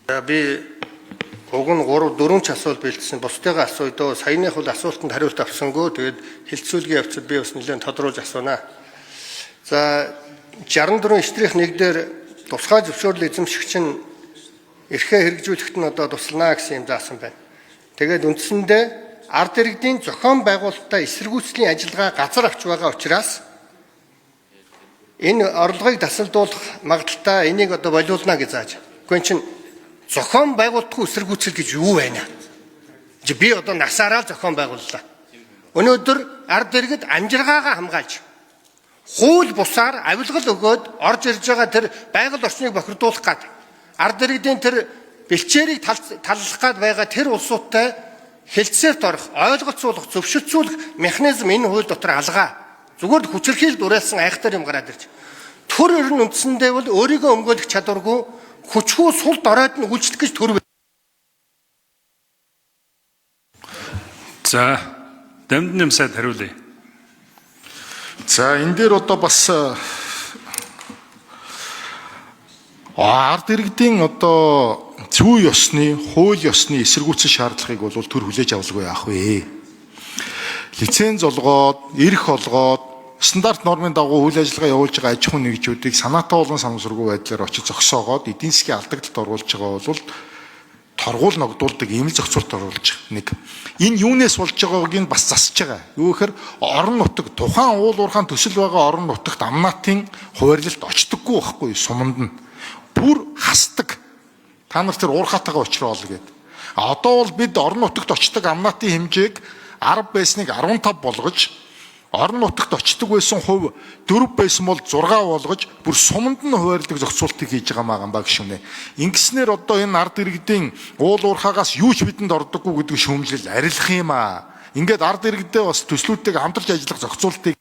Би уг нь 3 4 асуулт бэлдсэн. Бусдыгаа асууя. Саяных бол асуултанд хариулт авсангүй. Тэгээд хилцүүлгийн явцад би бас нэлээд тодруулж асуунаа. За 64 эштрих 1 дээр тусгай зөвшөөрлөг эзэмшигч нь эрхээ хэрэгжүүлэхэд нь одоо туслана гэсэн юм заасан байна. Тэгээд үндсэндээ ард иргэдийн зохион байгуулалтаа эсэргүүцлийн ажиллагаа газар авч байгаа учраас энэ орлогыг тасалдуулах магадaltaа энийг одоо болиулна гэж зааж. Гэхдээ чинь зохион байгуулалтгүй эсэргүүцэл гэж юу байна? Би одоо насаараа зохион байгууллаа. Өнөөдөр ард иргэд амжиргаагаа хамгаалж хууль бусаар авилгал өгөөд орж ирж байгаа тэр байгаль орчныг бохирдуулах гад ард иргэдийн тэр бэлчээрийг таллах гад байгаа тэр улсуудтай хэлцээрт орох, ойлголцуулах, зөвшөлтсүүлэх механизм энэ хууль дотор алгаа. Зүгээр хүчирхийлд уриалсан айхтар юм гараад ирж. Төр ерөн үндсэндээ бол өөрийгөө өмгөөлөх чадваргүй хүчгүй сул доройд нь үйлчлэх гэж төр. За, Дамжин сайд хариулъя. За, энэ дээр одоо бас ард иргэдийн одоо зүй ёсны, хууль ёсны эсэргүүцэл шаардлагыг бол төр хүлээж авалгүй яах вэ? Лиценз олгоод, эрх олгоод, стандарт нормын дагуу үйл ажиллагаа явуулж байгаа аж ахуйн нэгжүүдийг санаатай болон санамсаргүй байдлаар очиж зогсоогоод эдийн засгийн алдагдлалд оруулж байгаа бол торгуул ногдуулдаг ийм л зохицуулт оруулж нэг. Энэ юунаас болж байгааг нь бас засаж байгаа. Юу гэхээр орон нутаг тухайн уул уурхайн төсөл байгаа орон нутагт амнаатын хуваарлалт очдоггүй байхгүй суманд нь. Бүр хасдаг. Та нар тэр уурхаатайгаа учрал гэдэг. Одоо бол бид орон нутагт очдог амнаатын хэмжээг 10 байсныг 15 болгож орон нутагт очдог байсан хувь 4 байсан бол 6 болгож бүр суманд нь хуваарлаг зохицуултыг хийж байгаа маа гişүнэ. Ингэснээр одоо энэ ард иргэдийн уул уурхаагаас юу ч бидэнд ордоггүй гэдэг шүүмжлэл арилах юм аа. Ингээд ард иргэдээ бас төслүүдтэйг хамтарч ажиллах зохицуултыг